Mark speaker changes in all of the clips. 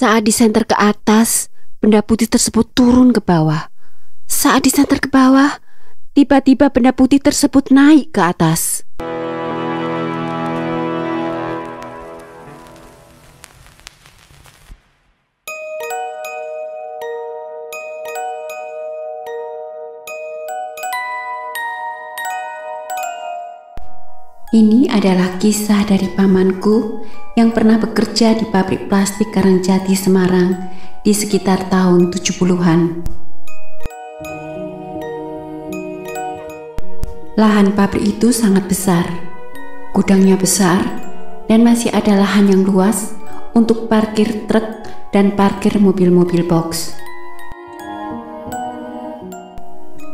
Speaker 1: Saat disenter ke atas, benda putih tersebut turun ke bawah. Saat disenter ke bawah, tiba-tiba benda putih tersebut naik ke atas. Ini adalah kisah dari pamanku yang pernah bekerja di pabrik plastik Karangjati, Semarang di sekitar tahun 70-an. Lahan pabrik itu sangat besar, gudangnya besar, dan masih ada lahan yang luas untuk parkir truk dan parkir mobil-mobil box.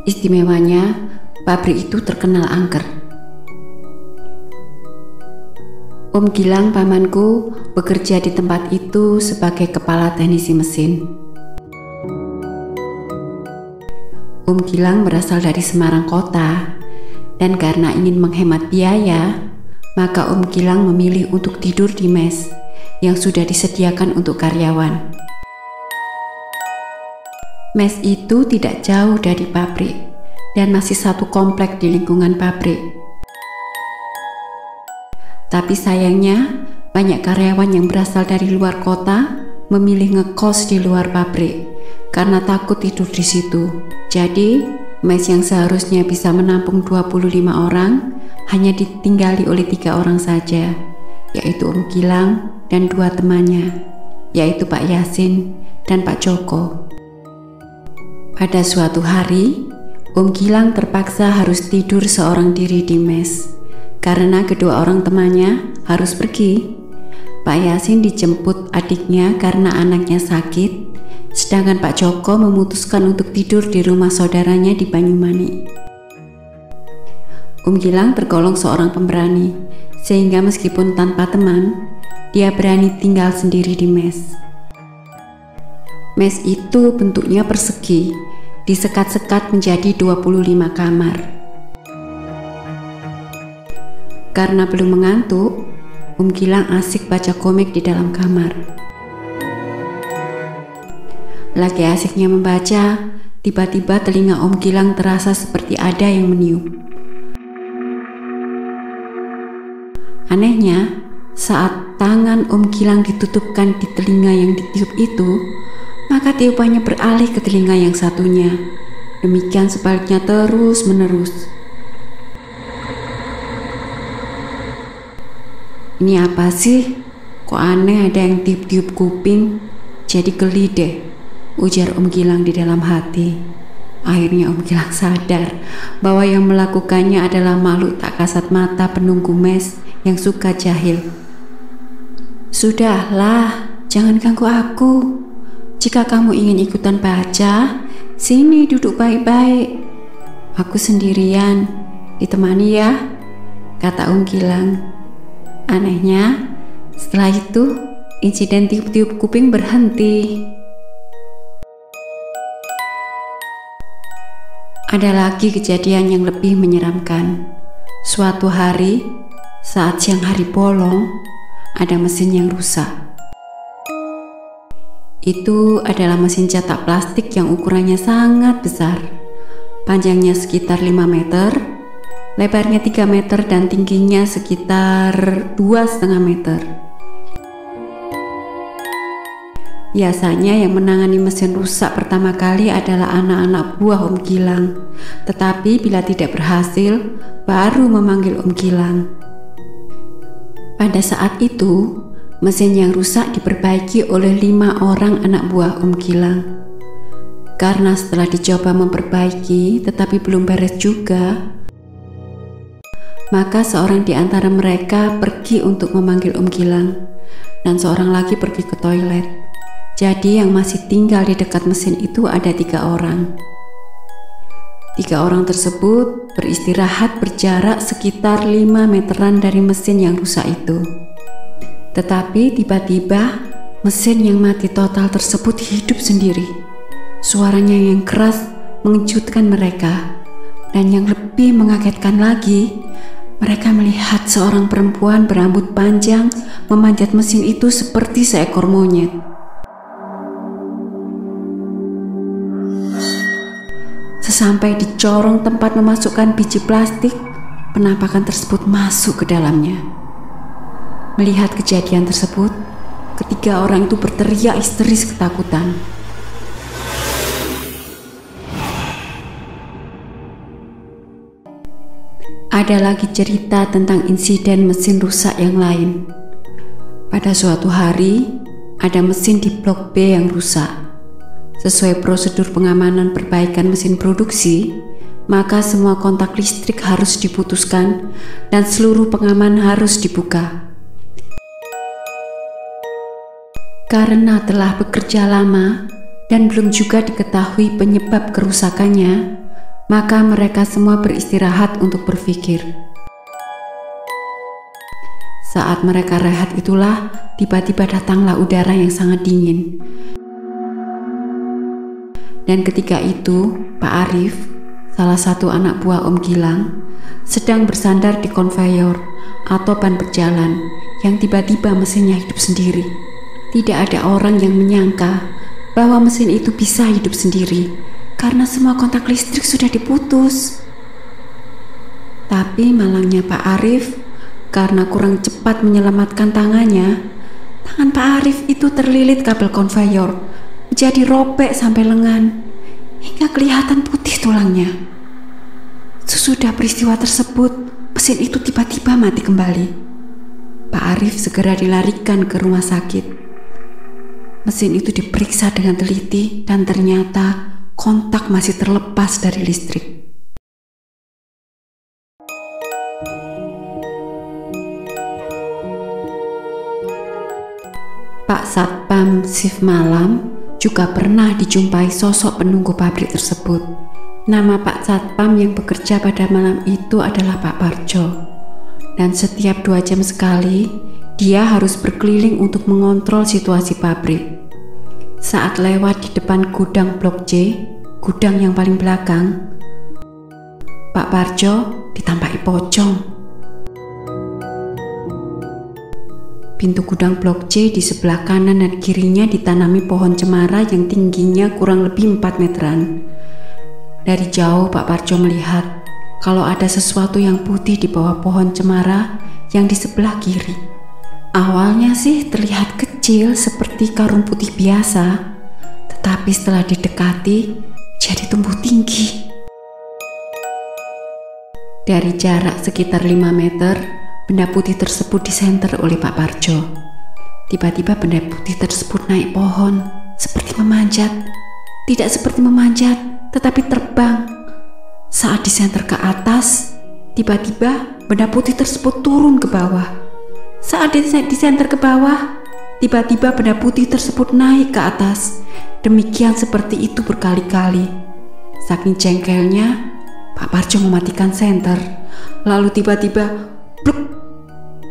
Speaker 1: Istimewanya, pabrik itu terkenal angker. Om Gilang, pamanku, bekerja di tempat itu sebagai kepala teknisi mesin. Om Gilang berasal dari Semarang kota, dan karena ingin menghemat biaya, maka Om Gilang memilih untuk tidur di mes yang sudah disediakan untuk karyawan. Mes itu tidak jauh dari pabrik dan masih satu komplek di lingkungan pabrik. Tapi sayangnya, banyak karyawan yang berasal dari luar kota memilih ngekos di luar pabrik karena takut tidur di situ. Jadi, mes yang seharusnya bisa menampung 25 orang hanya ditinggali oleh 3 orang saja, yaitu Om Gilang dan 2 temannya, yaitu Pak Yasin dan Pak Joko. Pada suatu hari, Om Gilang terpaksa harus tidur seorang diri di mes karena kedua orang temannya harus pergi. Pak Yasin dijemput adiknya karena anaknya sakit, sedangkan Pak Joko memutuskan untuk tidur di rumah saudaranya di Banyumanik. Om Gilang tergolong seorang pemberani, sehingga meskipun tanpa teman, dia berani tinggal sendiri di mes. Mes itu bentuknya persegi, disekat-sekat menjadi 25 kamar. Karena belum mengantuk, Om Gilang asik baca komik di dalam kamar. Lagi asiknya membaca, tiba-tiba telinga Om Gilang terasa seperti ada yang meniup. Anehnya, saat tangan Om Gilang ditutupkan di telinga yang ditiup itu, maka tiupannya beralih ke telinga yang satunya. Demikian sebaliknya terus-menerus. Ini apa sih? Kok aneh ada yang tiup-tiup kuping? Jadi geli deh, ujar Om Gilang di dalam hati. Akhirnya Om Gilang sadar bahwa yang melakukannya adalah makhluk tak kasat mata penunggu mes yang suka jahil. Sudahlah, jangan ganggu aku. Jika kamu ingin ikutan baca, sini duduk baik-baik. Aku sendirian, ditemani ya, kata Om Gilang. Anehnya, setelah itu insiden tiup-tiup kuping berhenti. Ada lagi kejadian yang lebih menyeramkan. Suatu hari, saat siang hari bolong, ada mesin yang rusak. Itu adalah mesin cetak plastik yang ukurannya sangat besar. Panjangnya sekitar 5 meter, lebarnya 3 meter dan tingginya sekitar 2,5 meter. Biasanya yang menangani mesin rusak pertama kali adalah anak-anak buah Om Gilang. Tetapi bila tidak berhasil, baru memanggil Om Gilang. Pada saat itu, mesin yang rusak diperbaiki oleh 5 orang anak buah Om Gilang. Karena setelah dicoba memperbaiki tetapi belum beres juga, maka seorang di antara mereka pergi untuk memanggil Om Gilang, dan seorang lagi pergi ke toilet. Jadi yang masih tinggal di dekat mesin itu ada 3 orang. 3 orang tersebut beristirahat berjarak sekitar 5 meteran dari mesin yang rusak itu. Tetapi tiba-tiba mesin yang mati total tersebut hidup sendiri. Suaranya yang keras mengejutkan mereka, dan yang lebih mengagetkan lagi, mereka melihat seorang perempuan berambut panjang memanjat mesin itu seperti seekor monyet. Sesampai di corong tempat memasukkan biji plastik, penampakan tersebut masuk ke dalamnya. Melihat kejadian tersebut, ketiga orang itu berteriak histeris ketakutan. Ada lagi cerita tentang insiden mesin rusak yang lain. Pada suatu hari, ada mesin di blok B yang rusak. Sesuai prosedur pengamanan perbaikan mesin produksi, maka semua kontak listrik harus diputuskan dan seluruh pengaman harus dibuka. Karena telah bekerja lama dan belum juga diketahui penyebab kerusakannya, maka mereka semua beristirahat untuk berpikir. Saat mereka rehat itulah tiba-tiba datanglah udara yang sangat dingin. Dan ketika itu, Pak Arif, salah satu anak buah Om Gilang, sedang bersandar di konveyor atau ban berjalan yang tiba-tiba mesinnya hidup sendiri. Tidak ada orang yang menyangka bahwa mesin itu bisa hidup sendiri karena semua kontak listrik sudah diputus. Tapi malangnya Pak Arif, karena kurang cepat menyelamatkan tangannya, tangan Pak Arif itu terlilit kabel konveyor, jadi robek sampai lengan, hingga kelihatan putih tulangnya. Sesudah peristiwa tersebut, mesin itu tiba-tiba mati kembali. Pak Arif segera dilarikan ke rumah sakit. Mesin itu diperiksa dengan teliti dan ternyata kontak masih terlepas dari listrik. Pak Satpam shift malam juga pernah dijumpai sosok penunggu pabrik tersebut. Nama Pak Satpam yang bekerja pada malam itu adalah Pak Parjo. Dan setiap 2 jam sekali, dia harus berkeliling untuk mengontrol situasi pabrik. Saat lewat di depan gudang blok C, gudang yang paling belakang, Pak Parjo ditampaki pocong. Pintu gudang blok C di sebelah kanan dan kirinya ditanami pohon cemara yang tingginya kurang lebih 4 meteran. Dari jauh Pak Parjo melihat kalau ada sesuatu yang putih di bawah pohon cemara yang di sebelah kiri. Awalnya sih terlihat kecil seperti karung putih biasa, tetapi setelah didekati jadi tumbuh tinggi. Dari jarak sekitar 5 meter, benda putih tersebut disenter oleh Pak Parjo. Tiba-tiba benda putih tersebut naik pohon, seperti memanjat. Tidak seperti memanjat, tetapi terbang. Saat disenter ke atas, tiba-tiba benda putih tersebut turun ke bawah. Saat disenter ke bawah, tiba-tiba benda putih tersebut naik ke atas. Demikian seperti itu berkali-kali. Saking jengkelnya, Pak Parjo mematikan senter. Lalu tiba-tiba bluk,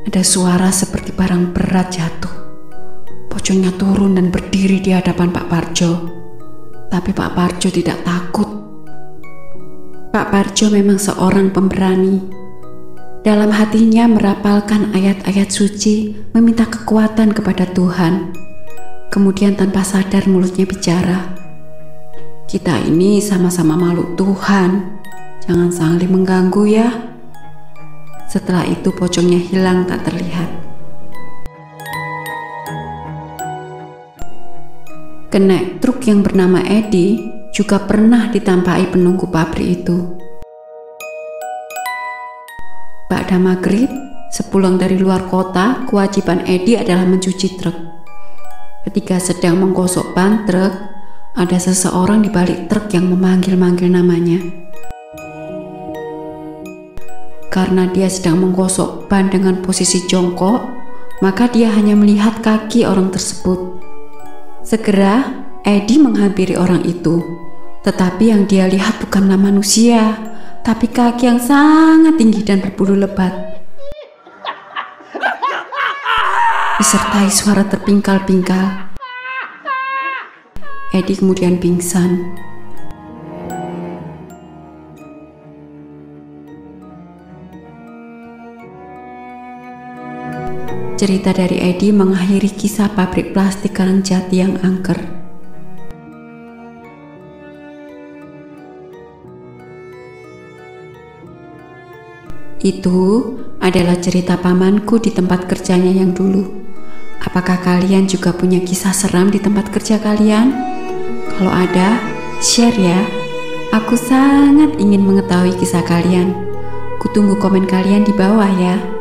Speaker 1: ada suara seperti barang berat jatuh. Pocongnya turun dan berdiri di hadapan Pak Parjo. Tapi Pak Parjo tidak takut. Pak Parjo memang seorang pemberani. Dalam hatinya merapalkan ayat-ayat suci, meminta kekuatan kepada Tuhan. Kemudian tanpa sadar mulutnya bicara, "Kita ini sama-sama makhluk Tuhan, jangan saling mengganggu ya." Setelah itu pocongnya hilang tak terlihat. Kenek truk yang bernama Edi juga pernah ditampaki penunggu pabrik itu. Ba'da maghrib, sepulang dari luar kota, kewajiban Edi adalah mencuci truk. Ketika sedang menggosok ban truk, ada seseorang di balik truk yang memanggil-manggil namanya. Karena dia sedang menggosok ban dengan posisi jongkok, maka dia hanya melihat kaki orang tersebut. Segera, Edi menghampiri orang itu. Tetapi yang dia lihat bukanlah manusia, tapi kaki yang sangat tinggi dan berbulu lebat. Disertai suara terpingkal-pingkal. Edi kemudian pingsan. Cerita dari Edi mengakhiri kisah pabrik plastik Karangjati yang angker. Itu adalah cerita pamanku di tempat kerjanya yang dulu. Apakah kalian juga punya kisah seram di tempat kerja kalian? Kalau ada, share ya. Aku sangat ingin mengetahui kisah kalian. Kutunggu komen kalian di bawah ya.